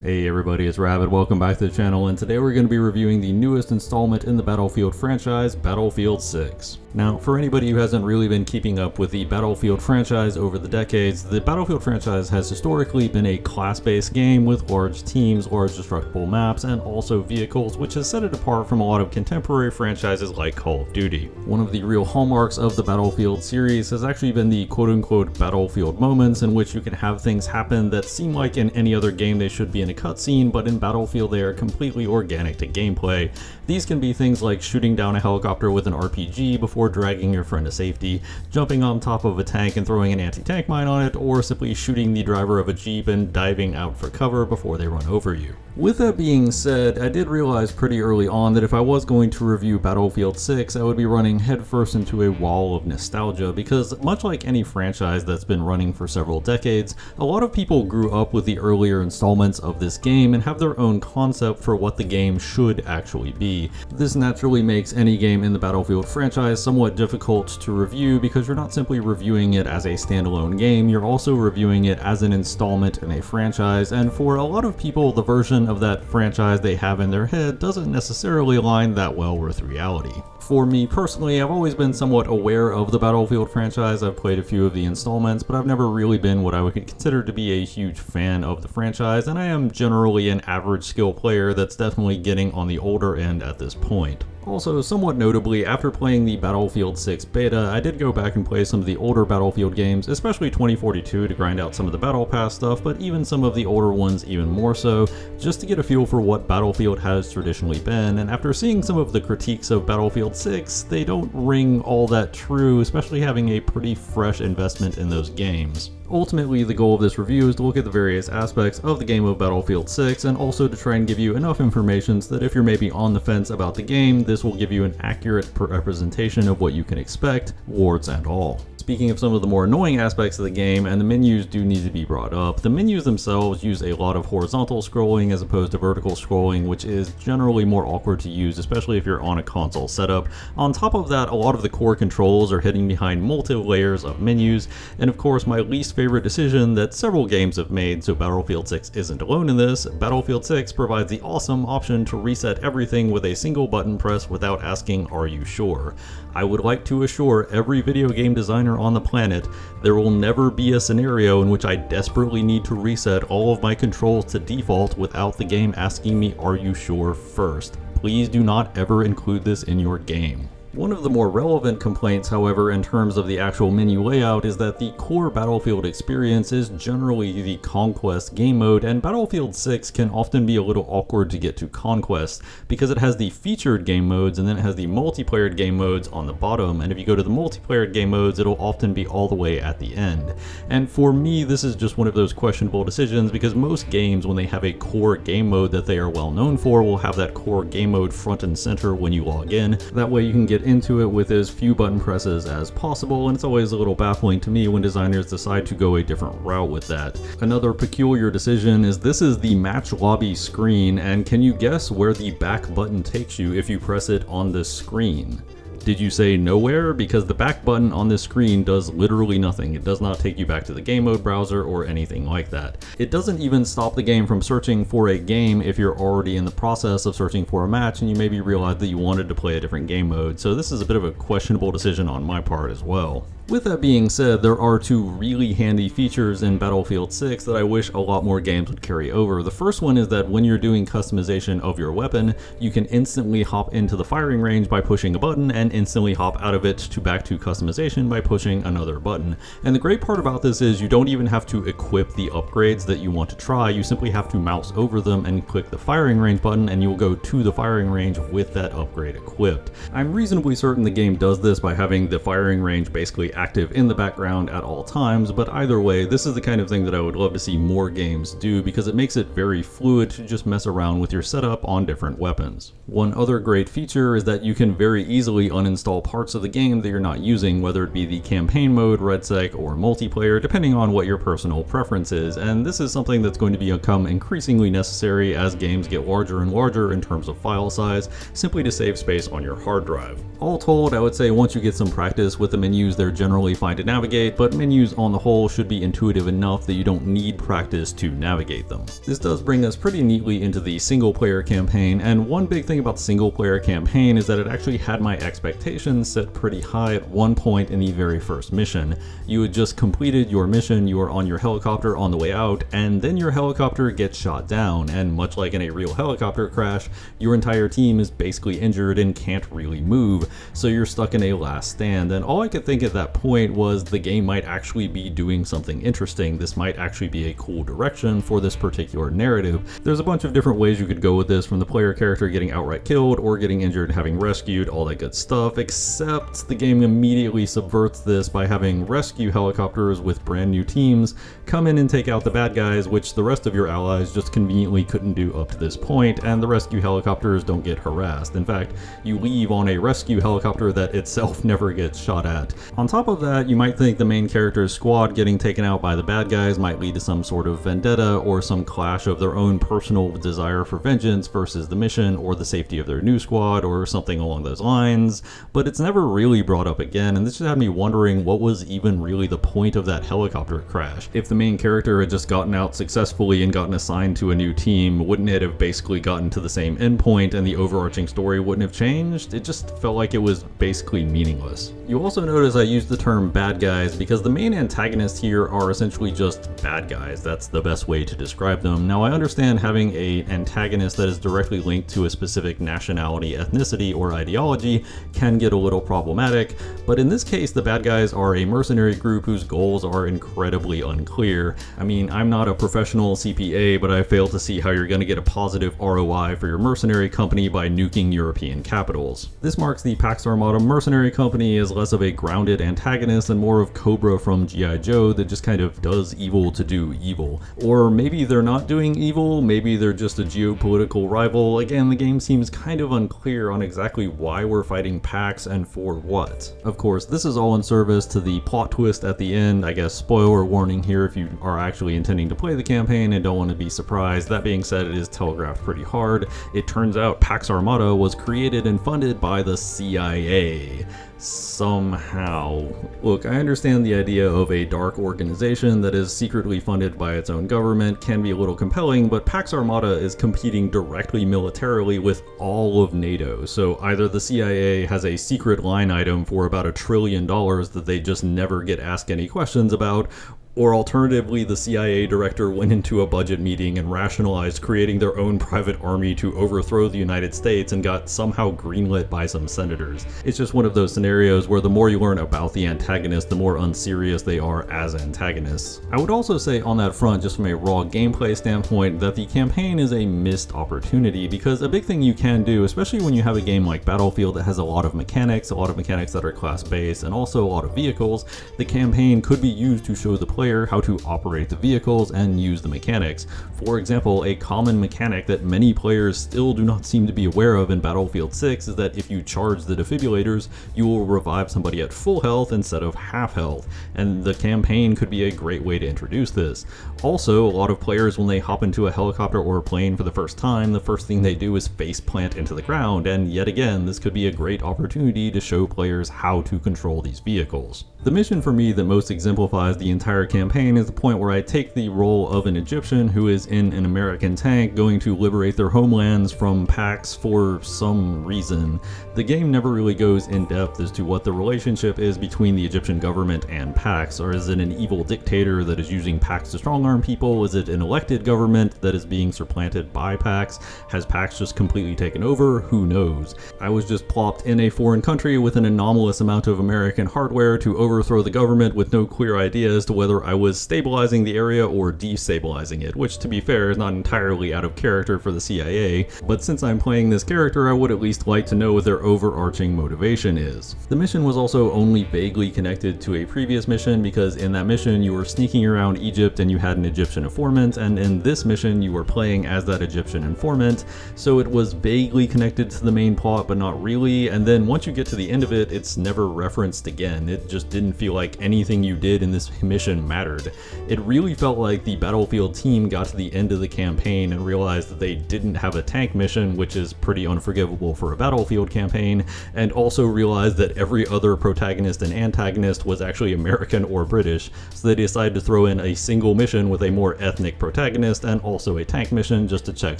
Hey everybody, it's Rabbit. Welcome back to the channel, and today we're going to be reviewing the newest installment in the Battlefield franchise, Battlefield 6. Now, for anybody who hasn't really been keeping up with the Battlefield franchise over the decades, the Battlefield franchise has historically been a class-based game with large teams, large destructible maps, and also vehicles, which has set it apart from a lot of contemporary franchises like Call of Duty. One of the real hallmarks of the Battlefield series has actually been the quote-unquote Battlefield moments, in which you can have things happen that seem like in any other game they should be in a cutscene, but in Battlefield they are completely organic to gameplay. These can be things like shooting down a helicopter with an RPG before dragging your friend to safety, jumping on top of a tank and throwing an anti-tank mine on it, or simply shooting the driver of a Jeep and diving out for cover before they run over you. With that being said, I did realize pretty early on that if I was going to review Battlefield 6, I would be running headfirst into a wall of nostalgia, because much like any franchise that's been running for several decades, a lot of people grew up with the earlier installments of this game and have their own concept for what the game should actually be. This naturally makes any game in the Battlefield franchise somewhat difficult to review, because you're not simply reviewing it as a standalone game, you're also reviewing it as an installment in a franchise, and for a lot of people the version of that franchise they have in their head doesn't necessarily align that well with reality. For me personally, I've always been somewhat aware of the Battlefield franchise. I've played a few of the installments, but I've never really been what I would consider to be a huge fan of the franchise, and I am generally an average skill player that's definitely getting on the older end at this point. Also, somewhat notably, after playing the Battlefield 6 beta, I did go back and play some of the older Battlefield games, especially 2042 to grind out some of the Battle Pass stuff, but even some of the older ones even more so, just to get a feel for what Battlefield has traditionally been, and after seeing some of the critiques of Battlefield 6, they don't ring all that true, especially having a pretty fresh investment in those games. Ultimately, the goal of this review is to look at the various aspects of the game of Battlefield 6, and also to try and give you enough information so that if you're maybe on the fence about the game, this will give you an accurate representation of what you can expect, warts and all. Speaking of some of the more annoying aspects of the game, and the menus do need to be brought up, the menus themselves use a lot of horizontal scrolling as opposed to vertical scrolling, which is generally more awkward to use, especially if you're on a console setup. On top of that, a lot of the core controls are hidden behind multi-layers of menus, and of course my least favorite decision that several games have made, so Battlefield 6 isn't alone in this, Battlefield 6 provides the awesome option to reset everything with a single button press without asking, "Are you sure?" I would like to assure every video game designer on the planet, there will never be a scenario in which I desperately need to reset all of my controls to default without the game asking me, "Are you sure?" first. Please do not ever include this in your game. One of the more relevant complaints, however, in terms of the actual menu layout is that the core Battlefield experience is generally the Conquest game mode, and Battlefield 6 can often be a little awkward to get to Conquest because it has the featured game modes and then it has the multiplayer game modes on the bottom, and if you go to the multiplayer game modes it'll often be all the way at the end. And for me this is just one of those questionable decisions, because most games, when they have a core game mode that they are well known for, will have that core game mode front and center when you log in. That way you can get into it with as few button presses as possible, and it's always a little baffling to me when designers decide to go a different route with that. Another peculiar decision is this is the match lobby screen, and can you guess where the back button takes you if you press it on the screen? Did you say nowhere? Because the back button on this screen does literally nothing. It does not take you back to the game mode browser or anything like that. It doesn't even stop the game from searching for a game if you're already in the process of searching for a match and you maybe realize that you wanted to play a different game mode. So this is a bit of a questionable decision on my part as well. With that being said, there are two really handy features in Battlefield 6 that I wish a lot more games would carry over. The first one is that when you're doing customization of your weapon, you can instantly hop into the firing range by pushing a button and instantly hop out of it to back to customization by pushing another button. And the great part about this is you don't even have to equip the upgrades that you want to try, you simply have to mouse over them and click the firing range button and you will go to the firing range with that upgrade equipped. I'm reasonably certain the game does this by having the firing range basically active in the background at all times, but either way, this is the kind of thing that I would love to see more games do, because it makes it very fluid to just mess around with your setup on different weapons. One other great feature is that you can very easily uninstall parts of the game that you're not using, whether it be the campaign mode, RedSec, or multiplayer, depending on what your personal preference is, and this is something that's going to become increasingly necessary as games get larger and larger in terms of file size, simply to save space on your hard drive. All told, I would say once you get some practice with the menus, they're generally generally fine to navigate, but menus on the whole should be intuitive enough that you don't need practice to navigate them. This does bring us pretty neatly into the single player campaign, and one big thing about the single player campaign is that it actually had my expectations set pretty high at one point in the very first mission. You had just completed your mission, you are on your helicopter on the way out, and then your helicopter gets shot down, and much like in a real helicopter crash, your entire team is basically injured and can't really move, so you're stuck in a last stand. And all I could think at that point was the game might actually be doing something interesting. This might actually be a cool direction for this particular narrative. There's a bunch of different ways you could go with this, from the player character getting outright killed or getting injured and having rescued, all that good stuff, except the game immediately subverts this by having rescue helicopters with brand new teams come in and take out the bad guys, which the rest of your allies just conveniently couldn't do up to this point, and the rescue helicopters don't get harassed. In fact, you leave on a rescue helicopter that itself never gets shot at. On top of that, you might think the main character's squad getting taken out by the bad guys might lead to some sort of vendetta or some clash of their own personal desire for vengeance versus the mission or the safety of their new squad or something along those lines, but it's never really brought up again, and this just had me wondering what was even really the point of that helicopter crash. If the main character had just gotten out successfully and gotten assigned to a new team, wouldn't it have basically gotten to the same endpoint and the overarching story wouldn't have changed? It just felt like it was basically meaningless. You also notice I used the term bad guys because the main antagonists here are essentially just bad guys. That's the best way to describe them. Now, I understand having an antagonist that is directly linked to a specific nationality, ethnicity, or ideology can get a little problematic, but in this case, the bad guys are a mercenary group whose goals are incredibly unclear. I mean, I'm not a professional CPA, but I fail to see how you're going to get a positive ROI for your mercenary company by nuking European capitals. This marks the Pax Armada mercenary company as less of a grounded antagonist and more of Cobra from G.I. Joe that just kind of does evil to do evil. Or maybe they're not doing evil, maybe they're just a geopolitical rival. Again, the game seems kind of unclear on exactly why we're fighting Pax and for what. Of course, this is all in service to the plot twist at the end. I guess spoiler warning here if you are actually intending to play the campaign and don't want to be surprised. That being said, it is telegraphed pretty hard. It turns out Pax Armada was created and funded by the CIA. Somehow. Look, I understand the idea of a dark organization that is secretly funded by its own government can be a little compelling, but Pax Armada is competing directly militarily with all of NATO, so either the CIA has a secret line item for about $1 trillion that they just never get asked any questions about, or alternatively, the CIA director went into a budget meeting and rationalized creating their own private army to overthrow the United States and got somehow greenlit by some senators. It's just one of those scenarios where the more you learn about the antagonist, the more unserious they are as antagonists. I would also say on that front, just from a raw gameplay standpoint, that the campaign is a missed opportunity, because a big thing you can do, especially when you have a game like Battlefield that has a lot of mechanics that are class-based, and also a lot of vehicles, the campaign could be used to show the player how to operate the vehicles and use the mechanics. For example, a common mechanic that many players still do not seem to be aware of in Battlefield 6 is that if you charge the defibrillators, you will revive somebody at full health instead of half health, and the campaign could be a great way to introduce this. Also, a lot of players, when they hop into a helicopter or a plane for the first time, the first thing they do is face plant into the ground, and yet again, this could be a great opportunity to show players how to control these vehicles. The mission for me that most exemplifies the entire campaign is the point where I take the role of an Egyptian who is in an American tank going to liberate their homelands from Pax for some reason. The game never really goes in depth as to what the relationship is between the Egyptian government and Pax, or is it an evil dictator that is using Pax to strong-arm people? Is it an elected government that is being supplanted by Pax? Has Pax just completely taken over? Who knows? I was just plopped in a foreign country with an anomalous amount of American hardware to overthrow the government with no clear idea as to whether I was stabilizing the area or destabilizing it, which to be fair is not entirely out of character for the CIA, but since I'm playing this character, I would at least like to know what their overarching motivation is. The mission was also only vaguely connected to a previous mission, because in that mission you were sneaking around Egypt and you had an Egyptian informant, and in this mission you were playing as that Egyptian informant, so it was vaguely connected to the main plot but not really, and then once you get to the end of it, it's never referenced again. It just didn't feel like anything you did in this mission mattered. It really felt like the Battlefield team got to the end of the campaign and realized that they didn't have a tank mission, which is pretty unforgivable for a Battlefield campaign, and also realized that every other protagonist and antagonist was actually American or British, so they decided to throw in a single mission with a more ethnic protagonist and also a tank mission just to check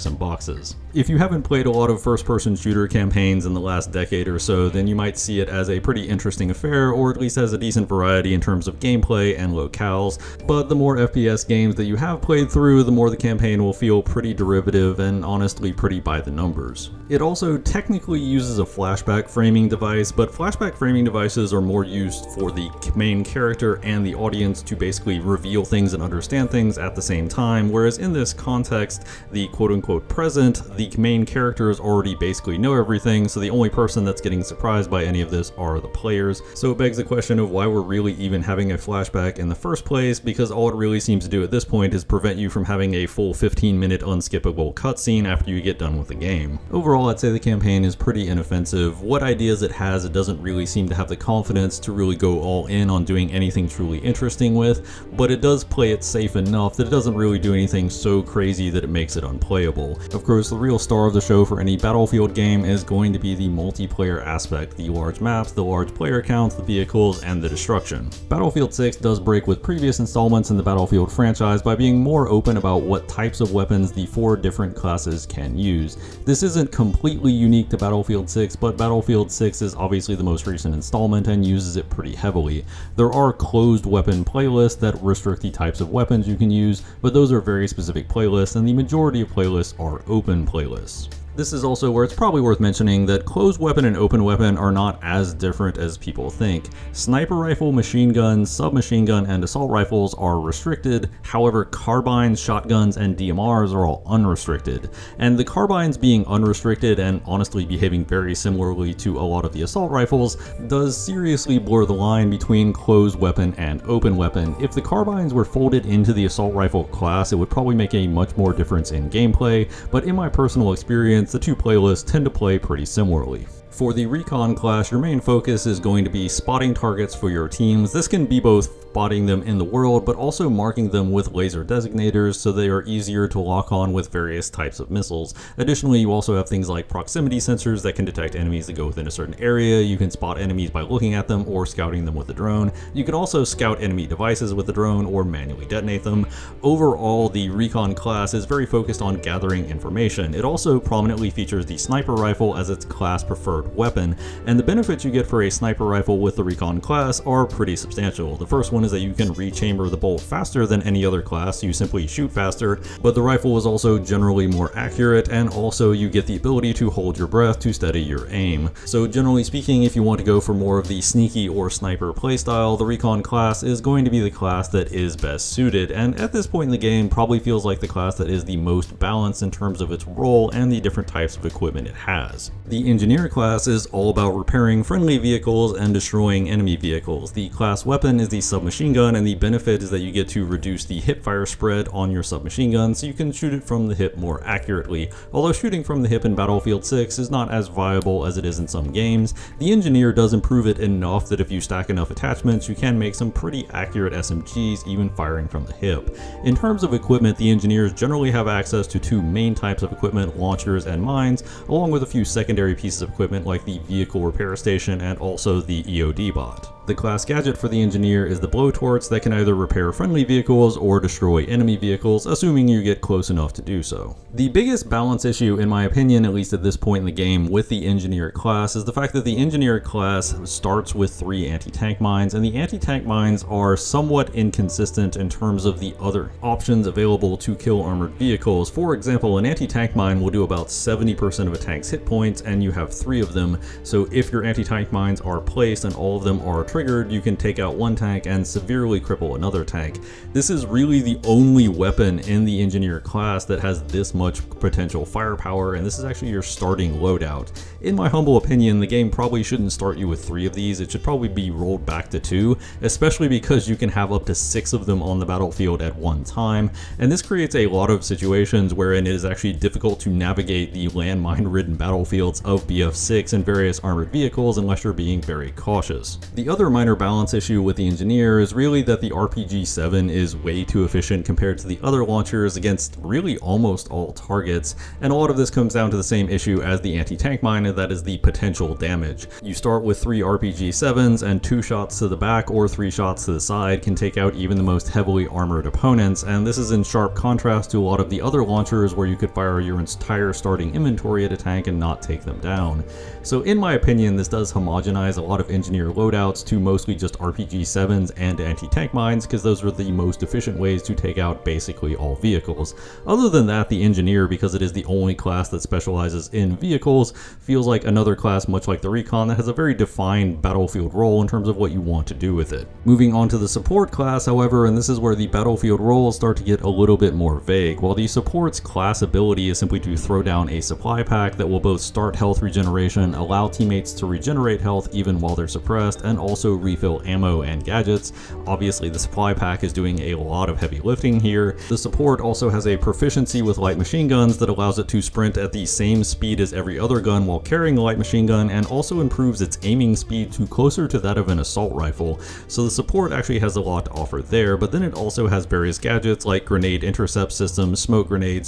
some boxes. If you haven't played a lot of first-person shooter campaigns in the last decade or so, then you might see it as a pretty interesting affair, or at least has a decent variety in terms of gameplay and locales, but the more FPS games that you have played through, the more the campaign will feel pretty derivative and honestly pretty by the numbers. It also technically uses a flashback framing device, but flashback framing devices are more used for the main character and the audience to basically reveal things and understand things at the same time, whereas in this context, the quote-unquote present, the main characters already basically know everything, so the only person that's getting surprised by any of this are the players. So it begs the question of why we're really even having a flashback in the first place, because all it really seems to do at this point is prevent you from having a full 15-minute unskippable cutscene after you get done with the game. Overall, I'd say the campaign is pretty inoffensive. What ideas it has, it doesn't really seem to have the confidence to really go all in on doing anything truly interesting with, but it does play it safe enough that it doesn't really do anything so crazy that it makes it unplayable. Of course, the real star of the show for any Battlefield game is going to be the multiplayer aspect, the large maps, the large player counts, the vehicles, and the destruction. Battlefield 6 does break with previous installments in the Battlefield franchise by being more open about what types of weapons the 4 different classes can use. This isn't completely unique to Battlefield 6, but Battlefield 6 is obviously the most recent installment and uses it pretty heavily. There are closed weapon playlists that restrict the types of weapons you can use, but those are very specific playlists, and the majority of playlists are open playlists. This is also where it's probably worth mentioning that closed weapon and open weapon are not as different as people think. Sniper rifle, machine gun, submachine gun, and assault rifles are restricted, however carbines, shotguns, and DMRs are all unrestricted. And the carbines being unrestricted and honestly behaving very similarly to a lot of the assault rifles does seriously blur the line between closed weapon and open weapon. If the carbines were folded into the assault rifle class, it would probably make a much more difference in gameplay, but in my personal experience, the two playlists tend to play pretty similarly. For the Recon class, your main focus is going to be spotting targets for your teams. This can be both spotting them in the world, but also marking them with laser designators so they are easier to lock on with various types of missiles. Additionally, you also have things like proximity sensors that can detect enemies that go within a certain area. You can spot enemies by looking at them or scouting them with a drone. You can also scout enemy devices with a drone or manually detonate them. Overall, the Recon class is very focused on gathering information. It also prominently features the sniper rifle as its class preferred weapon, and the benefits you get for a sniper rifle with the Recon class are pretty substantial. The first one is that you can rechamber the bolt faster than any other class, you simply shoot faster, but the rifle is also generally more accurate, and also you get the ability to hold your breath to steady your aim. So generally speaking, if you want to go for more of the sneaky or sniper playstyle, the Recon class is going to be the class that is best suited, and at this point in the game probably feels like the class that is the most balanced in terms of its role and the different types of equipment it has. The Engineer class is all about repairing friendly vehicles and destroying enemy vehicles. The class weapon is the submachine gun, and the benefit is that you get to reduce the hipfire spread on your submachine gun so you can shoot it from the hip more accurately. Although shooting from the hip in Battlefield 6 is not as viable as it is in some games, the Engineer does improve it enough that if you stack enough attachments, you can make some pretty accurate SMGs even firing from the hip. In terms of equipment, the Engineers generally have access to 2 main types of equipment, launchers and mines, along with a few secondary pieces of equipment like the vehicle repair station and also the EOD bot. The class gadget for the Engineer is the blowtorch that can either repair friendly vehicles or destroy enemy vehicles, assuming you get close enough to do so. The biggest balance issue, in my opinion, at least at this point in the game, with the Engineer class is the fact that the Engineer class starts with 3 anti-tank mines, and the anti-tank mines are somewhat inconsistent in terms of the other options available to kill armored vehicles. For example, an anti-tank mine will do about 70% of a tank's hit points, and you have 3 of them, so if your anti-tank mines are placed and all of them are triggered, you can take out one tank and severely cripple another tank. This is really the only weapon in the Engineer class that has this much potential firepower, and this is actually your starting loadout. In my humble opinion, the game probably shouldn't start you with 3 of these. It should probably be rolled back to 2, especially because you can have up to 6 of them on the battlefield at one time, and this creates a lot of situations wherein it is actually difficult to navigate the landmine-ridden battlefields of BF6 and various armored vehicles unless you're being very cautious. The other other minor balance issue with the Engineer is really that the RPG-7 is way too efficient compared to the other launchers against really almost all targets, and a lot of this comes down to the same issue as the anti-tank mine, and that is the potential damage. You start with 3 RPG-7s, and 2 shots to the back or 3 shots to the side can take out even the most heavily armored opponents, and this is in sharp contrast to a lot of the other launchers where you could fire your entire starting inventory at a tank and not take them down. So in my opinion, this does homogenize a lot of Engineer loadouts to mostly just RPG-7s and anti-tank mines, because those are the most efficient ways to take out basically all vehicles. Other than that, the Engineer, because it is the only class that specializes in vehicles, feels like another class much like the Recon that has a very defined battlefield role in terms of what you want to do with it. Moving on to the support class, however, and this is where the battlefield roles start to get a little bit more vague. While the support's class ability is simply to throw down a supply pack that will both start health regeneration, allow teammates to regenerate health even while they're suppressed, and also refill ammo and gadgets. Obviously the supply pack is doing a lot of heavy lifting here. The support also has a proficiency with light machine guns that allows it to sprint at the same speed as every other gun while carrying a light machine gun, and also improves its aiming speed to closer to that of an assault rifle. So the support actually has a lot to offer there, but then it also has various gadgets like grenade intercept systems, smoke grenade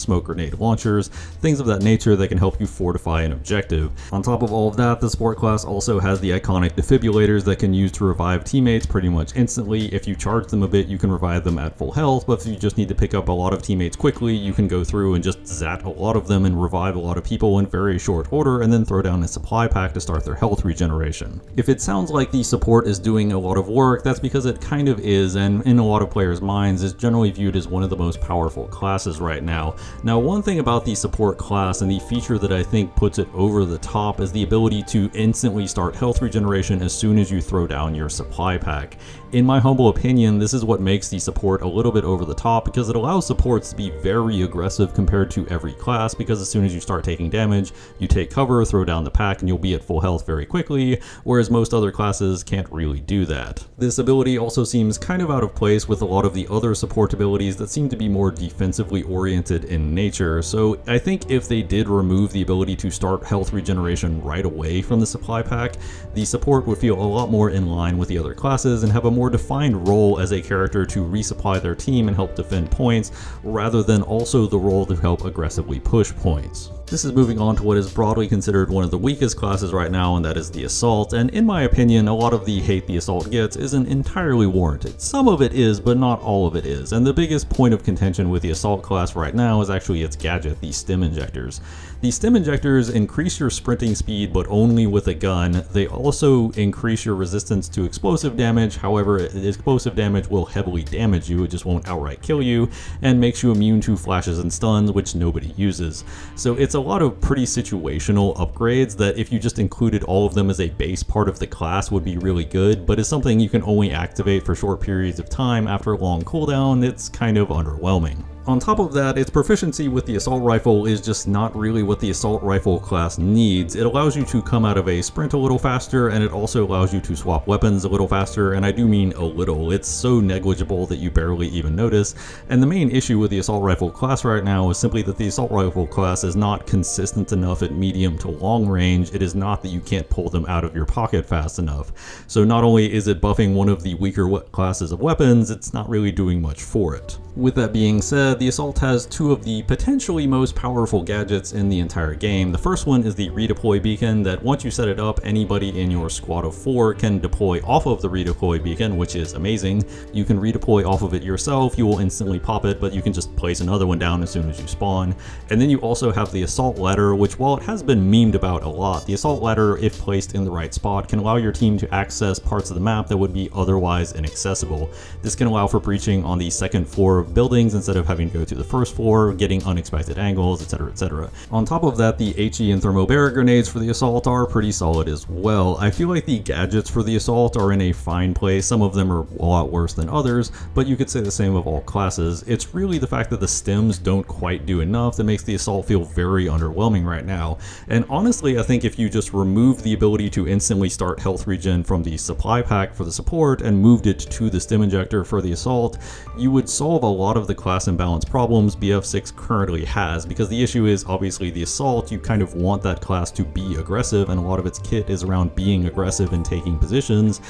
launchers, things of that nature that can help you fortify an objective. On top of all of that, the support class also has the iconic defibrillators that can use to revive teammates pretty much instantly. If you charge them a bit, you can revive them at full health, but if you just need to pick up a lot of teammates quickly, you can go through and just zap a lot of them and revive a lot of people in very short order, and then throw down a supply pack to start their health regeneration. If it sounds like the support is doing a lot of work, that's because it kind of is, and in a lot of players' minds is generally viewed as one of the most powerful classes right now. Now, one thing about the support class and the feature that I think puts it over the top is the ability to instantly start health regeneration as soon as you throw down your supply pack. In my humble opinion, this is what makes the support a little bit over the top, because it allows supports to be very aggressive compared to every class, because as soon as you start taking damage, you take cover, throw down the pack, and you'll be at full health very quickly, whereas most other classes can't really do that. This ability also seems kind of out of place with a lot of the other support abilities that seem to be more defensively oriented in nature, so I think if they did remove the ability to start health regeneration right away from the supply pack, the support would feel a lot more in line with the other classes and have a more defined role as a character to resupply their team and help defend points, rather than also the role to help aggressively push points. This is moving on to what is broadly considered one of the weakest classes right now, and that is the Assault, and in my opinion, a lot of the hate the Assault gets isn't entirely warranted. Some of it is, but not all of it is, and the biggest point of contention with the Assault class right now is actually its gadget, the Stim Injectors. The Stim Injectors increase your sprinting speed, but only with a gun. They also increase your resistance to explosive damage, however, explosive damage will heavily damage you, it just won't outright kill you, and makes you immune to flashes and stuns, which nobody uses. So it's a lot of pretty situational upgrades that if you just included all of them as a base part of the class would be really good, but is something you can only activate for short periods of time after a long cooldown. It's kind of underwhelming. On top of that, its proficiency with the assault rifle is just not really what the assault rifle class needs. It allows you to come out of a sprint a little faster, and it also allows you to swap weapons a little faster, and I do mean a little. It's so negligible that you barely even notice, and the main issue with the assault rifle class right now is simply that the assault rifle class is not consistent enough at medium to long range. It is not that you can't pull them out of your pocket fast enough. So not only is it buffing one of the weaker classes of weapons, it's not really doing much for it. With that being said, the Assault has two of the potentially most powerful gadgets in the entire game. The first one is the redeploy beacon that once you set it up, anybody in your squad of 4 can deploy off of the redeploy beacon, which is amazing. You can redeploy off of it yourself, you will instantly pop it, but you can just place another one down as soon as you spawn. And then you also have the Assault Ladder, which while it has been memed about a lot, the Assault Ladder, if placed in the right spot, can allow your team to access parts of the map that would be otherwise inaccessible. This can allow for breaching on the second floor of buildings instead of having to go to the first floor, getting unexpected angles, etc, etc. On top of that, the HE and thermobaric grenades for the Assault are pretty solid as well. I feel like the gadgets for the Assault are in a fine place. Some of them are a lot worse than others, but you could say the same of all classes. It's really the fact that the stims don't quite do enough that makes the Assault feel very underwhelming right now. And honestly, I think if you just removed the ability to instantly start health regen from the supply pack for the support and moved it to the Stim Injector for the Assault, you would solve a lot of the class imbalance balance problems BF6 currently has, because the issue is obviously the assault. You kind of want that class to be aggressive, and a lot of its kit is around being aggressive and taking positions,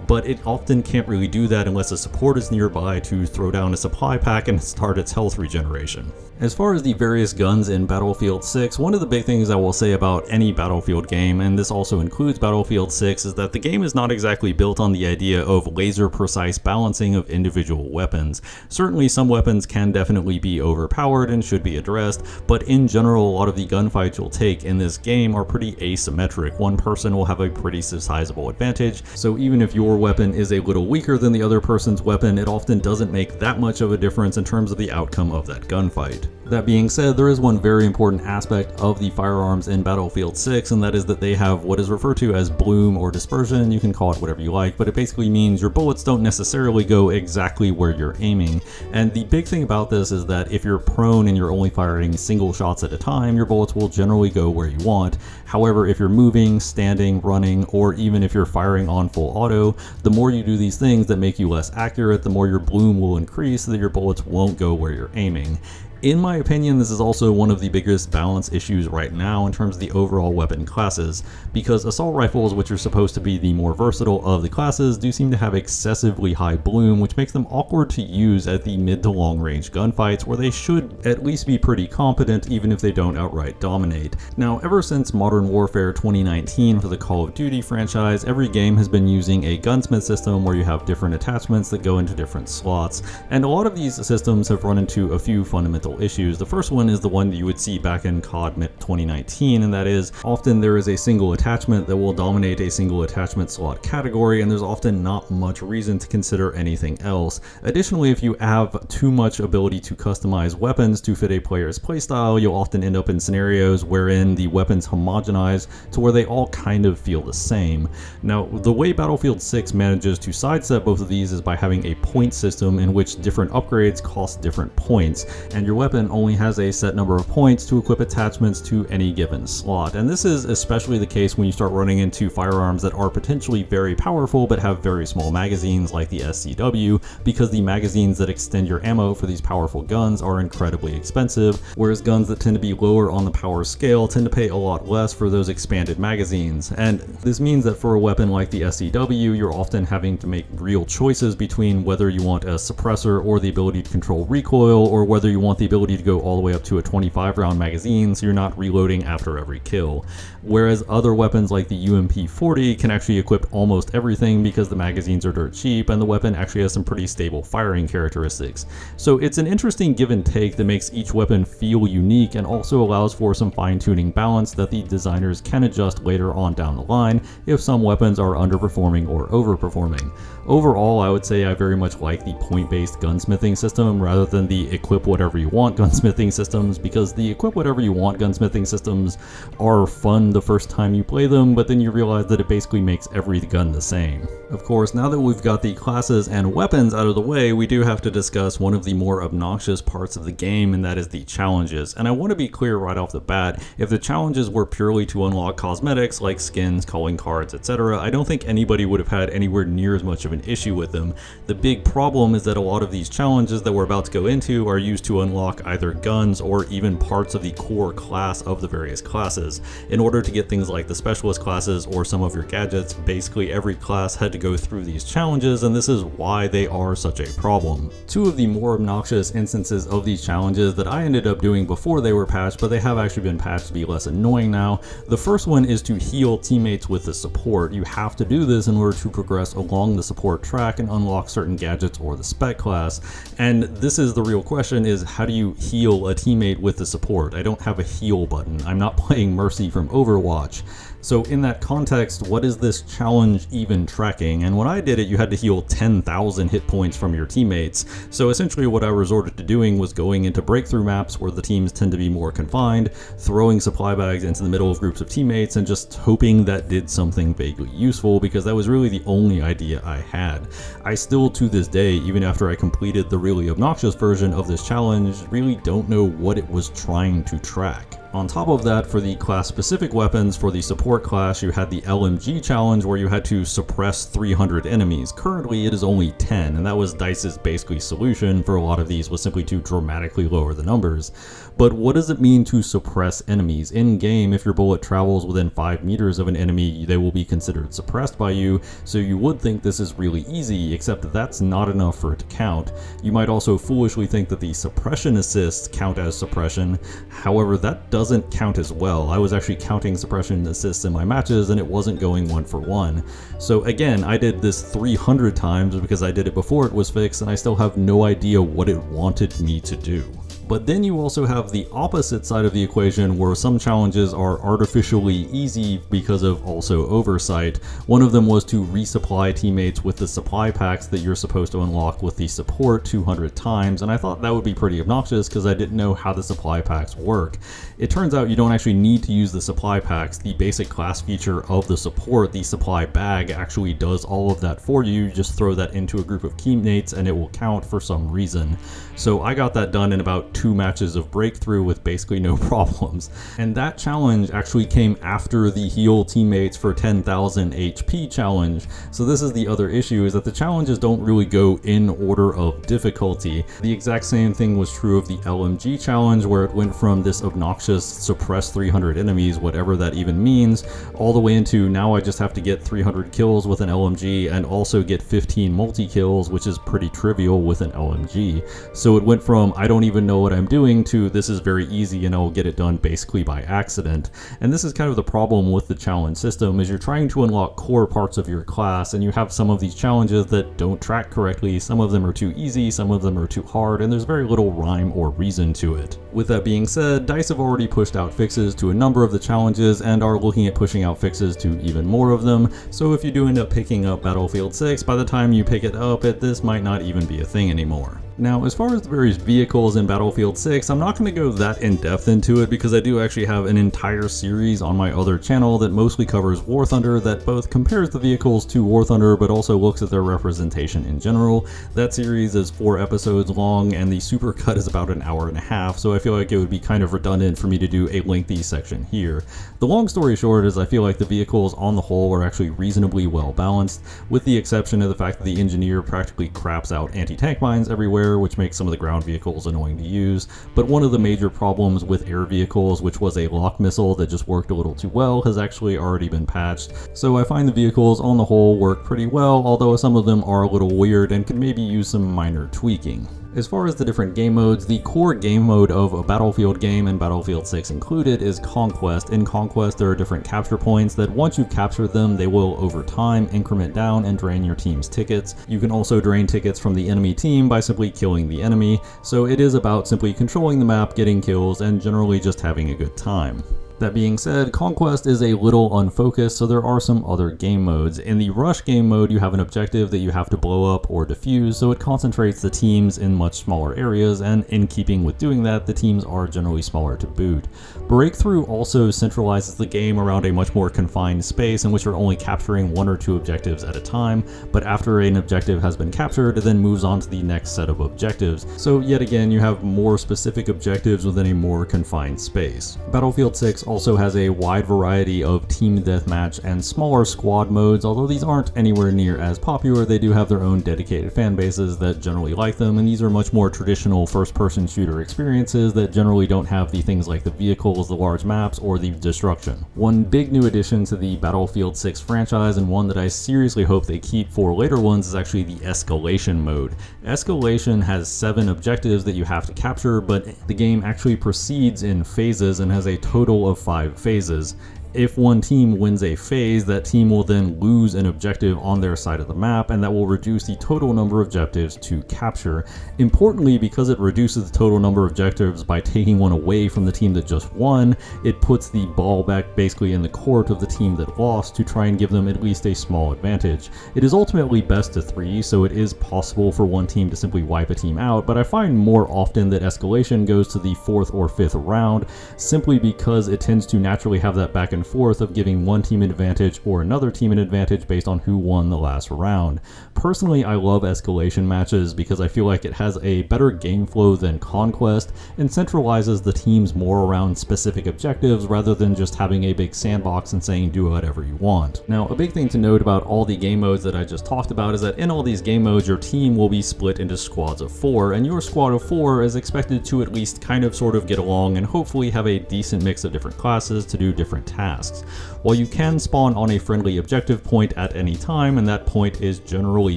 but it often can't really do that unless a support is nearby to throw down a supply pack and start its health regeneration. As far as the various guns in Battlefield 6, one of the big things I will say about any Battlefield game, and this also includes Battlefield 6, is that the game is not exactly built on the idea of laser-precise balancing of individual weapons. Certainly some weapons can definitely be overpowered and should be addressed, but in general a lot of the gunfights you'll take in this game are pretty asymmetric. One person will have a pretty sizable advantage, so even if your weapon is a little weaker than the other person's weapon, it often doesn't make that much of a difference in terms of the outcome of that gunfight. That being said, there is one very important aspect of the firearms in Battlefield 6, and that is that they have what is referred to as bloom or dispersion. You can call it whatever you like, but it basically means your bullets don't necessarily go exactly where you're aiming. And the big thing about this is that if you're prone and you're only firing single shots at a time, your bullets will generally go where you want. However, if you're moving, standing, running, or even if you're firing on full auto, the more you do these things that make you less accurate, the more your bloom will increase so that your bullets won't go where you're aiming. In my opinion, this is also one of the biggest balance issues right now in terms of the overall weapon classes, because assault rifles, which are supposed to be the more versatile of the classes, do seem to have excessively high bloom, which makes them awkward to use at the mid to long range gunfights, where they should at least be pretty competent even if they don't outright dominate. Now, ever since Modern Warfare 2019 for the Call of Duty franchise, every game has been using a gunsmith system where you have different attachments that go into different slots, and a lot of these systems have run into a few fundamental issues. The first one is the one that you would see back in COD 2019, and that is often there is a single attachment that will dominate a single attachment slot category, and there's often not much reason to consider anything else. Additionally, if you have too much ability to customize weapons to fit a player's playstyle, you'll often end up in scenarios wherein the weapons homogenize to where they all kind of feel the same. Now, the way Battlefield 6 manages to sidestep both of these is by having a point system in which different upgrades cost different points, and your weapon only has a set number of points to equip attachments to any given slot. And this is especially the case when you start running into firearms that are potentially very powerful but have very small magazines like the SCW, because the magazines that extend your ammo for these powerful guns are incredibly expensive, whereas guns that tend to be lower on the power scale tend to pay a lot less for those expanded magazines. And this means that for a weapon like the SCW, you're often having to make real choices between whether you want a suppressor or the ability to control recoil, or whether you want the ability to go all the way up to a 25 round magazine so you're not reloading after every kill. Whereas other weapons like the UMP40 can actually equip almost everything because the magazines are dirt cheap and the weapon actually has some pretty stable firing characteristics. So it's an interesting give and take that makes each weapon feel unique and also allows for some fine-tuning balance that the designers can adjust later on down the line if some weapons are underperforming or overperforming. Overall, I would say I very much like the point-based gunsmithing system rather than the equip whatever you want gunsmithing systems, because the equip whatever you want gunsmithing systems are fun the first time you play them, but then you realize that it basically makes every gun the same. Of course, now that we've got the classes and weapons out of the way, we do have to discuss one of the more obnoxious parts of the game, and that is the challenges. And I want to be clear right off the bat, if the challenges were purely to unlock cosmetics like skins, calling cards, etc., I don't think anybody would have had anywhere near as much of an issue with them. The big problem is that a lot of these challenges that we're about to go into are used to unlock either guns or even parts of the core class of the various classes. In order to get things like the specialist classes or some of your gadgets, basically every class had to go through these challenges, and this is why they are such a problem. Two of the more obnoxious instances of these challenges that I ended up doing before they were patched, but they have actually been patched to be less annoying now. The first one is to heal teammates with the support. You have to do this in order to progress along the support track and unlock certain gadgets or the spec class. And this is the real question, is how do you heal a teammate with the support? I don't have a heal button. I'm not playing Mercy from Overwatch. So in that context, what is this challenge even tracking? And when I did it, you had to heal 10,000 hit points from your teammates. So essentially what I resorted to doing was going into breakthrough maps where the teams tend to be more confined, throwing supply bags into the middle of groups of teammates, and just hoping that did something vaguely useful, because that was really the only idea I had. I still, to this day, even after I completed the really obnoxious version of this challenge, really don't know what it was trying to track. On top of that, for the class-specific weapons, for the support class, you had the LMG challenge where you had to suppress 300 enemies. Currently, it is only 10, and that was DICE's basically solution for a lot of these, was simply to dramatically lower the numbers. But what does it mean to suppress enemies? In-game, if your bullet travels within 5 meters of an enemy, they will be considered suppressed by you, so you would think this is really easy, except that's not enough for it to count. You might also foolishly think that the suppression assists count as suppression, however that doesn't count as well. I was actually counting suppression assists in my matches and it wasn't going 1 for 1. So again, I did this 300 times because I did it before it was fixed and I still have no idea what it wanted me to do. But then you also have the opposite side of the equation where some challenges are artificially easy because of also oversight. One of them was to resupply teammates with the supply packs that you're supposed to unlock with the support 200 times, and I thought that would be pretty obnoxious because I didn't know how the supply packs work. It turns out you don't actually need to use the supply packs. The basic class feature of the support, the supply bag, actually does all of that for you. You just throw that into a group of teammates and it will count for some reason. So I got that done in about 2 matches of breakthrough with basically no problems. And that challenge actually came after the heal teammates for 10,000 HP challenge. So this is the other issue, is that the challenges don't really go in order of difficulty. The exact same thing was true of the LMG challenge, where it went from this obnoxious suppress 300 enemies, whatever that even means, all the way into now I just have to get 300 kills with an LMG and also get 15 multi-kills, which is pretty trivial with an LMG. So it went from I don't even know what I'm doing to this is very easy and I'll get it done basically by accident. And this is kind of the problem with the challenge system, is you're trying to unlock core parts of your class and you have some of these challenges that don't track correctly. Some of them are too easy, some of them are too hard, and there's very little rhyme or reason to it. With that being said, DICE have already pushed out fixes to a number of the challenges and are looking at pushing out fixes to even more of them. So if you do end up picking up Battlefield 6, by the time you pick it up, this might not even be a thing anymore. Now, as far as the various vehicles in Battlefield 6, I'm not going to go that in-depth into it because I do actually have an entire series on my other channel that mostly covers War Thunder, that both compares the vehicles to War Thunder but also looks at their representation in general. That series is 4 episodes long and the supercut is about an hour and a half, so I feel like it would be kind of redundant for me to do a lengthy section here. The long story short is I feel like the vehicles on the whole are actually reasonably well balanced, with the exception of the fact that the engineer practically craps out anti-tank mines everywhere, which makes some of the ground vehicles annoying to use. But one of the major problems with air vehicles, which was a lock missile that just worked a little too well, has actually already been patched. So I find the vehicles on the whole work pretty well, although some of them are a little weird and could maybe use some minor tweaking. As far as the different game modes, the core game mode of a Battlefield game, and Battlefield 6 included, is Conquest. In Conquest, there are different capture points that once you've captured them, they will over time increment down and drain your team's tickets. You can also drain tickets from the enemy team by simply killing the enemy, so it is about simply controlling the map, getting kills, and generally just having a good time. That being said, Conquest is a little unfocused, so there are some other game modes. In the Rush game mode, you have an objective that you have to blow up or defuse, so it concentrates the teams in much smaller areas, and in keeping with doing that, the teams are generally smaller to boot. Breakthrough also centralizes the game around a much more confined space in which you're only capturing 1 or 2 objectives at a time, but after an objective has been captured, it then moves on to the next set of objectives. So yet again, you have more specific objectives within a more confined space. Battlefield 6 also has a wide variety of team deathmatch and smaller squad modes. Although these aren't anywhere near as popular, they do have their own dedicated fan bases that generally like them, and these are much more traditional first-person shooter experiences that generally don't have the things like the vehicles, the large maps, or the destruction. One big new addition to the Battlefield 6 franchise, and one that I seriously hope they keep for later ones, is actually the Escalation mode. Escalation has 7 objectives that you have to capture, but the game actually proceeds in phases and has a total of 5 phases. If one team wins a phase, that team will then lose an objective on their side of the map, and that will reduce the total number of objectives to capture. Importantly, because it reduces the total number of objectives by taking one away from the team that just won, it puts the ball back basically in the court of the team that lost to try and give them at least a small advantage. It is ultimately best to 3, so it is possible for one team to simply wipe a team out, but I find more often that Escalation goes to the 4th or 5th round, simply because it tends to naturally have that back and and forth of giving one team an advantage or another team an advantage based on who won the last round. Personally, I love escalation matches because I feel like it has a better game flow than Conquest and centralizes the teams more around specific objectives rather than just having a big sandbox and saying do whatever you want. Now, a big thing to note about all the game modes that I just talked about is that in all these game modes, your team will be split into squads of 4, and your squad of 4 is expected to at least kind of sort of get along and hopefully have a decent mix of different classes to do different tasks. While you can spawn on a friendly objective point at any time, and that point is generally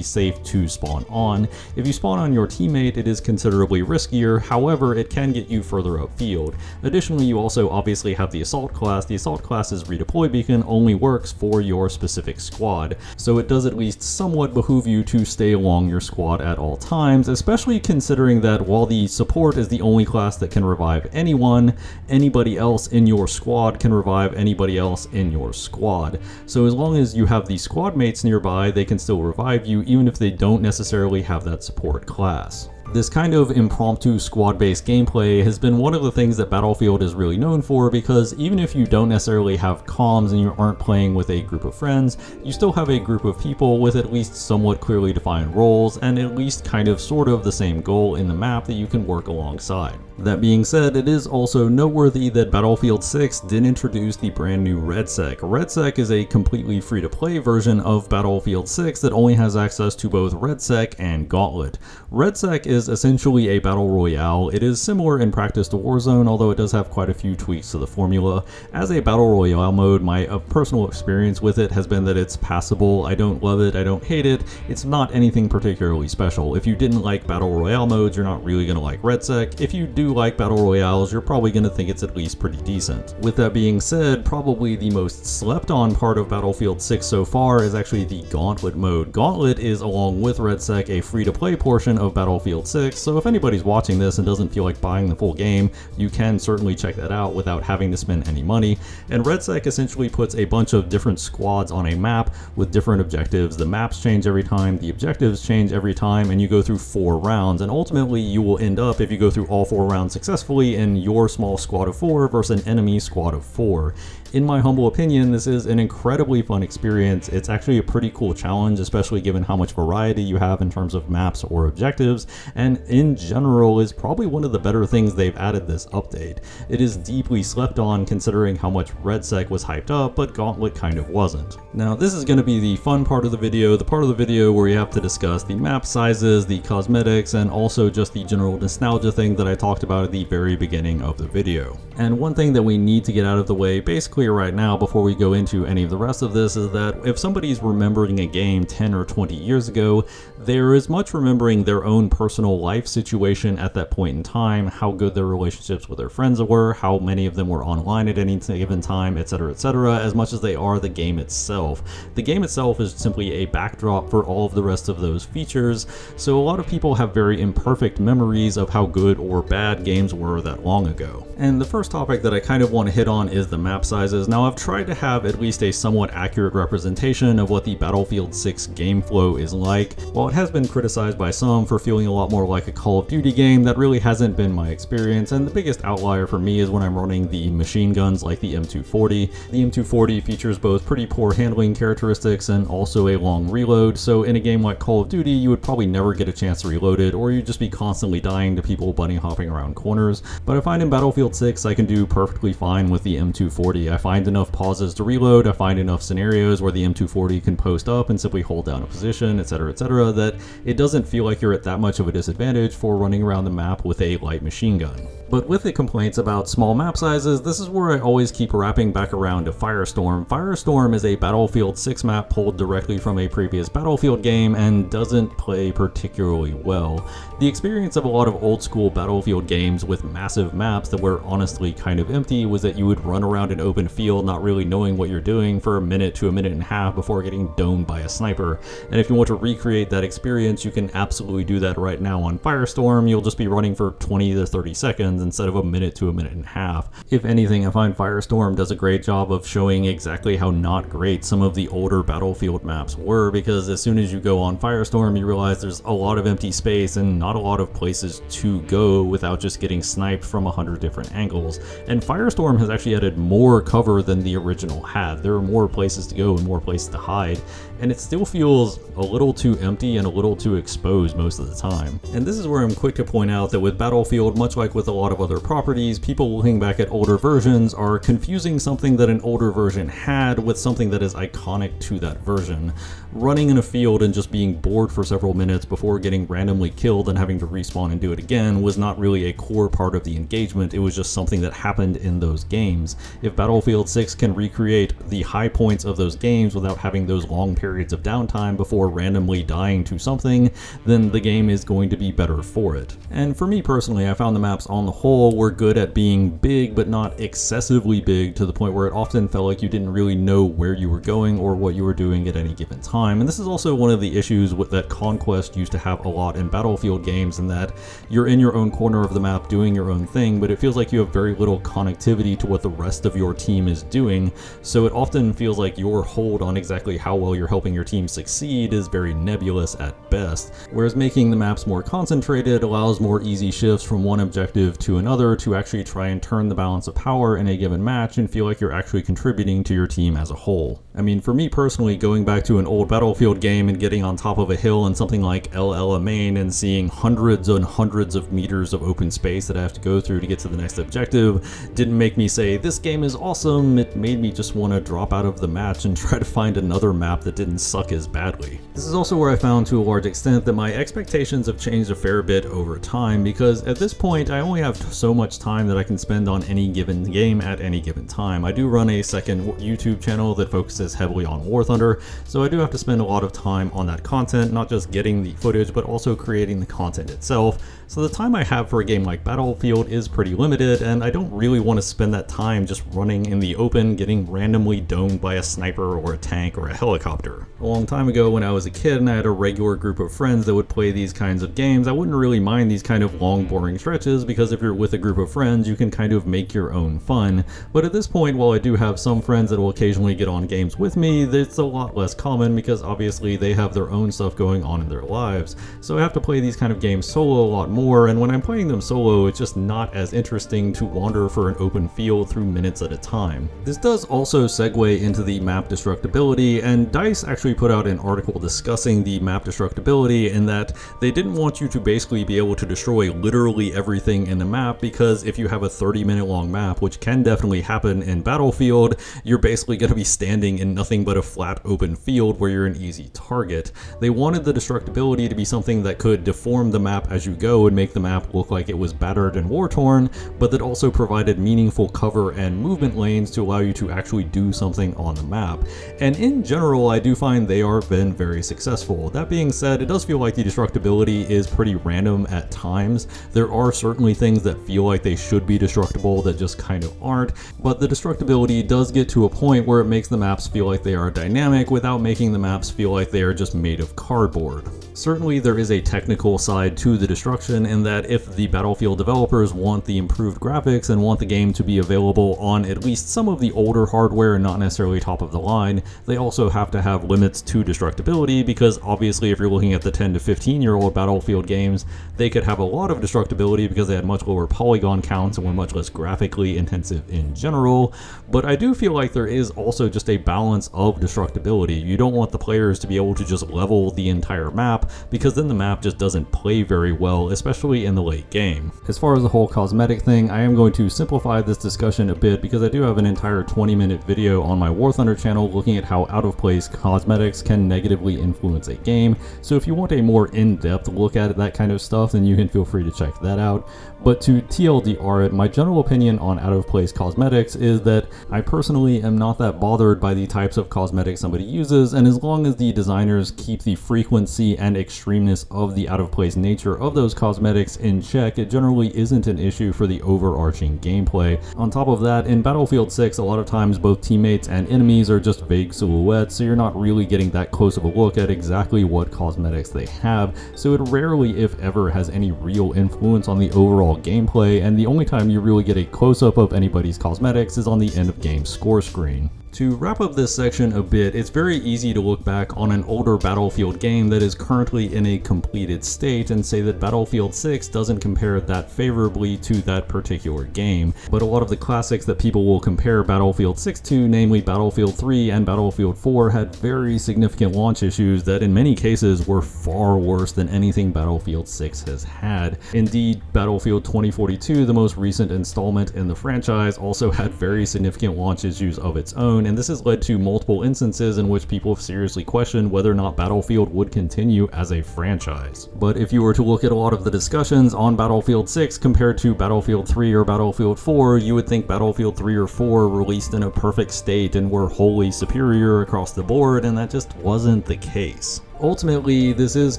safe to spawn on, if you spawn on your teammate, it is considerably riskier, however, it can get you further upfield. Additionally, you also obviously have the Assault class. The Assault class's redeploy beacon only works for your specific squad, so it does at least somewhat behoove you to stay along your squad at all times, especially considering that while the support is the only class that can revive anyone, anybody else in your squad can revive anybody else in your squad. So as long as you have the squad mates nearby, they can still revive you even if they don't necessarily have that support class. This kind of impromptu squad-based gameplay has been one of the things that Battlefield is really known for, because even if you don't necessarily have comms and you aren't playing with a group of friends, you still have a group of people with at least somewhat clearly defined roles and at least kind of sort of the same goal in the map that you can work alongside. That being said, it is also noteworthy that Battlefield 6 did introduce the brand new RedSec. RedSec is a completely free-to-play version of Battlefield 6 that only has access to both RedSec and Gauntlet. RedSec is essentially a battle royale. It is similar in practice to Warzone, although it does have quite a few tweaks to the formula. As a battle royale mode, my personal experience with it has been that it's passable. I don't love it, I don't hate it. It's not anything particularly special. If you didn't like battle royale modes, you're not really going to like RedSec. If you do like battle royales, you're probably going to think it's at least pretty decent. With that being said, probably the most slept on part of Battlefield 6 so far is actually the Gauntlet mode. Gauntlet is, along with RedSec, a free-to-play portion of Battlefield 6, so if anybody's watching this and doesn't feel like buying the full game, you can certainly check that out without having to spend any money. And RedSec essentially puts a bunch of different squads on a map with different objectives. The maps change every time, the objectives change every time, and you go through 4 rounds, and ultimately you will end up, if you go through all 4 rounds successfully, in your small squad of 4 versus an enemy squad of 4. In my humble opinion, this is an incredibly fun experience. It's actually a pretty cool challenge, especially given how much variety you have in terms of maps or objectives, and in general is probably one of the better things they've added this update. It is deeply slept on considering how much RedSec was hyped up, but Gauntlet kind of wasn't. Now, this is going to be the fun part of the video, the part of the video where you have to discuss the map sizes, the cosmetics, and also just the general nostalgia thing that I talked about at the very beginning of the video. And one thing that we need to get out of the way basically right now before we go into any of the rest of this is that if somebody's remembering a game 10 or 20 years ago, they're as much remembering their own personal life situation at that point in time, how good their relationships with their friends were, how many of them were online at any given time, etc., as much as they are the game itself. The game itself is simply a backdrop for all of the rest of those features, so a lot of people have very imperfect memories of how good or bad games were that long ago. And the first topic that I kind of want to hit on is the map sizes. Now, I've tried to have at least a somewhat accurate representation of what the Battlefield 6 game flow is like. While it has been criticized by some for feeling a lot more like a Call of Duty game, that really hasn't been my experience, and the biggest outlier for me is when I'm running the machine guns like the M240. The M240 features both pretty poor handling characteristics and also a long reload, so in a game like Call of Duty, you would probably never get a chance to reload it, or you'd just be constantly dying to people bunny hopping around corners. But I find in Battlefield 6 I can do perfectly fine with the M240. I find enough pauses to reload, I find enough scenarios where the M240 can post up and simply hold down a position, etc., that it doesn't feel like you're at that much of a disadvantage for running around the map with a light machine gun. But with the complaints about small map sizes, this is where I always keep wrapping back around to Firestorm. Firestorm is a Battlefield 6 map pulled directly from a previous Battlefield game and doesn't play particularly well. The experience of a lot of old school Battlefield games with massive maps that were honestly kind of empty was that you would run around an open field not really knowing what you're doing for a minute to a minute and a half before getting domed by a sniper. And if you want to recreate that experience, you can absolutely do that right now on Firestorm. You'll just be running for 20 to 30 seconds instead of a minute to a minute and a half. If anything, I find Firestorm does a great job of showing exactly how not great some of the older Battlefield maps were, because as soon as you go on Firestorm, you realize there's a lot of empty space and not a lot of places to go without without just getting sniped from 100 different angles. And Firestorm has actually added more cover than the original had. There are more places to go and more places to hide, and it still feels a little too empty and a little too exposed most of the time. And this is where I'm quick to point out that with Battlefield, much like with a lot of other properties, people looking back at older versions are confusing something that an older version had with something that is iconic to that version. Running in a field and just being bored for several minutes before getting randomly killed and having to respawn and do it again was not really a core part of the engagement. It was just something that happened in those games. If Battlefield 6 can recreate the high points of those games without having those long periods of downtime before randomly dying to something, then the game is going to be better for it. And for me personally, I found the maps on the whole were good at being big but not excessively big to the point where it often felt like you didn't really know where you were going or what you were doing at any given time. And this is also one of the issues with that Conquest used to have a lot in Battlefield games, in that you're in your own corner of the map doing your own thing, but it feels like you have very little connectivity to what the rest of your team is doing, so it often feels like your hold on exactly how well you're helping your team succeed is very nebulous at best, whereas making the maps more concentrated allows more easy shifts from one objective to another to actually try and turn the balance of power in a given match and feel like you're actually contributing to your team as a whole. I mean, for me personally, going back to an old Battlefield game and getting on top of a hill in something like El Alamein and seeing hundreds and hundreds of meters of open space that I have to go through to get to the next objective didn't make me say, this game is awesome. It made me just want to drop out of the match and try to find another map that didn't suck as badly. This is also where I found to a large extent that my expectations have changed a fair bit over time, because at this point I only have so much time that I can spend on any given game at any given time. I do run a second YouTube channel that focuses heavily on War Thunder, so I do have to spend a lot of time on that content, not just getting the footage but also creating the content itself. So the time I have for a game like Battlefield is pretty limited, and I don't really want to spend that time just running in the open getting randomly domed by a sniper or a tank or a helicopter. A long time ago when I was a kid and I had a regular group of friends that would play these kinds of games, I wouldn't really mind these kind of long boring stretches, because if you're with a group of friends you can kind of make your own fun. But at this point, while I do have some friends that will occasionally get on games with me, it's a lot less common because obviously they have their own stuff going on in their lives. So I have to play these kind of games solo a lot more, and when I'm playing them solo, it's just not as interesting to wander for an open field through minutes at a time. This does also segue into the map destructibility, and DICE actually put out an article discussing the map destructibility in that they didn't want you to basically be able to destroy literally everything in the map, because if you have a 30-minute long map, which can definitely happen in Battlefield, you're basically going to be standing in nothing but a flat open field where you're an easy target. They wanted the destructibility to be something that could deform the map as you go and make the map look like it was battered and war-torn, but that also provided meaningful cover and movement lanes to allow you to actually do something on the map. And in general, I do find they are been very successful. That being said, it does feel like the destructibility is pretty random at times. There are certainly things that feel like they should be destructible that just kind of aren't, but the destructibility does get to a point where it makes the maps feel like they are dynamic without making the maps feel like they are just made of cardboard. Certainly there is a technical side to the destruction in that if the Battlefield developers want the improved graphics and want the game to be available on at least some of the older hardware and not necessarily top of the line, they also have to have limits to destructibility, because obviously if you're looking at the 10 to 15-year-old Battlefield games, they could have a lot of destructibility because they had much lower polygon counts and were much less graphically intensive in general. But I do feel like there is also just a balance of destructibility. You don't want the players to be able to just level the entire map, because then the map just doesn't play very well, especially in the late game. As far as the whole cosmetic thing, I am going to simplify this discussion a bit because I do have an entire 20-minute video on my War Thunder channel looking at how out-of-place cosmetics can negatively influence a game. So if you want a more in-depth look at that kind of stuff, then you can feel free to check that out. But to TLDR it, my general opinion on out-of-place cosmetics is that I personally am not that bothered by the types of cosmetics somebody uses, and as long as the designers keep the frequency and extremeness of the out-of-place nature of those cosmetics in check, it generally isn't an issue for the overarching gameplay. On top of that, in Battlefield 6, a lot of times both teammates and enemies are just vague silhouettes, so you're not really getting that close of a look at exactly what cosmetics they have, so it rarely, if ever, has any real influence on the overall gameplay, and the only time you really get a close-up of anybody's cosmetics is on the end of game score screen. To wrap up this section a bit, it's very easy to look back on an older Battlefield game that is currently in a completed state and say that Battlefield 6 doesn't compare that favorably to that particular game. But a lot of the classics that people will compare Battlefield 6 to, namely Battlefield 3 and Battlefield 4, had very significant launch issues that in many cases were far worse than anything Battlefield 6 has had. Indeed, Battlefield 2042, the most recent installment in the franchise, also had very significant launch issues of its own, and this has led to multiple instances in which people have seriously questioned whether or not Battlefield would continue as a franchise. But if you were to look at a lot of the discussions on Battlefield 6 compared to Battlefield 3 or Battlefield 4, you would think Battlefield 3 or 4 released in a perfect state and were wholly superior across the board, and that just wasn't the case. Ultimately, this is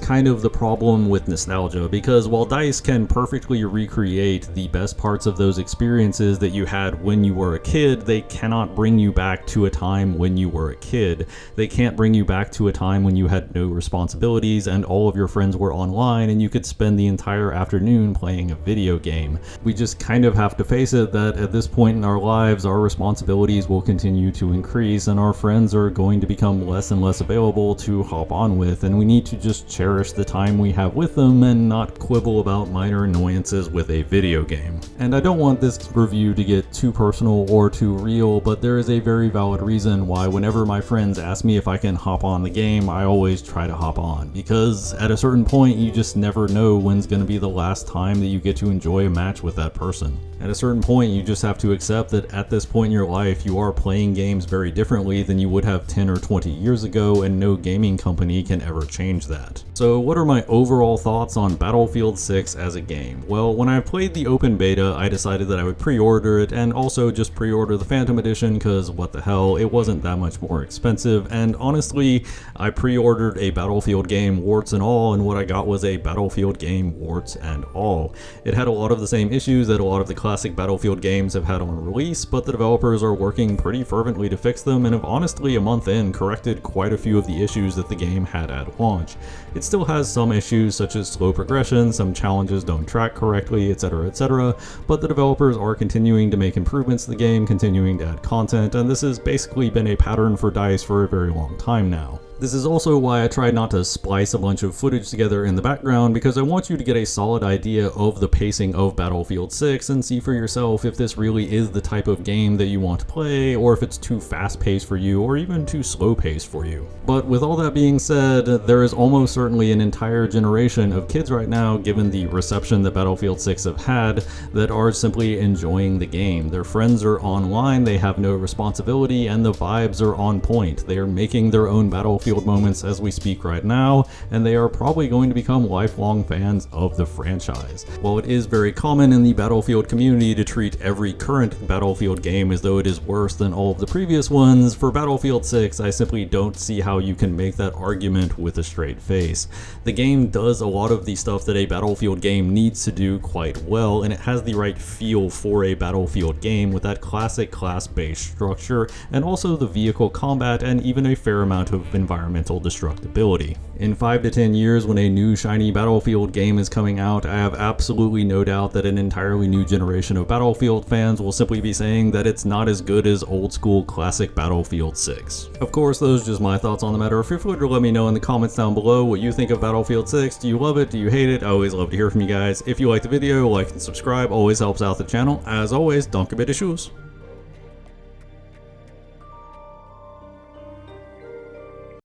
kind of the problem with nostalgia, because while DICE can perfectly recreate the best parts of those experiences that you had when you were a kid, they cannot bring you back to a time when you were a kid. They can't bring you back to a time when you had no responsibilities and all of your friends were online and you could spend the entire afternoon playing a video game. We just kind of have to face it that at this point in our lives, our responsibilities will continue to increase and our friends are going to become less and less available to hop on with, and we need to just cherish the time we have with them and not quibble about minor annoyances with a video game. And I don't want this review to get too personal or too real, but there is a very valid reason why whenever my friends ask me if I can hop on the game, I always try to hop on, because at a certain point you just never know when's going to be the last time that you get to enjoy a match with that person. At a certain point, you just have to accept that at this point in your life, you are playing games very differently than you would have 10 or 20 years ago, and no gaming company can ever change that. So what are my overall thoughts on Battlefield 6 as a game? Well, when I played the open beta, I decided that I would pre-order it, and also just pre-order the Phantom Edition, because what the hell, it wasn't that much more expensive, and honestly, I pre-ordered a Battlefield game warts and all, and what I got was a Battlefield game warts and all. It had a lot of the same issues that a lot of the classic Battlefield games have had on release, but the developers are working pretty fervently to fix them and have honestly a month in corrected quite a few of the issues that the game had at launch. It still has some issues such as slow progression, some challenges don't track correctly, etc, but the developers are continuing to make improvements to the game, continuing to add content, and this has basically been a pattern for DICE for a very long time now. This is also why I tried not to splice a bunch of footage together in the background, because I want you to get a solid idea of the pacing of Battlefield 6 and see for yourself if this really is the type of game that you want to play, or if it's too fast-paced for you, or even too slow-paced for you. But with all that being said, there is almost certainly an entire generation of kids right now, given the reception that Battlefield 6 have had, that are simply enjoying the game. Their friends are online, they have no responsibility, and the vibes are on point. They are making their own Battlefield moments as we speak right now, and they are probably going to become lifelong fans of the franchise. While it is very common in the Battlefield community to treat every current Battlefield game as though it is worse than all of the previous ones, for Battlefield 6 I simply don't see how you can make that argument with a straight face. The game does a lot of the stuff that a Battlefield game needs to do quite well, and it has the right feel for a Battlefield game with that classic class-based structure, and also the vehicle combat, and even a fair amount of environmental destructibility. In 5 to 10 years, when a new shiny Battlefield game is coming out, I have absolutely no doubt that an entirely new generation of Battlefield fans will simply be saying that it's not as good as old school classic Battlefield 6. Of course, those are just my thoughts on the matter. Feel free to let me know in the comments down below what you think of Battlefield 6. Do you love it? Do you hate it? I always love to hear from you guys. If you like the video, like and subscribe always helps out the channel. As always, danke bitte tschüss.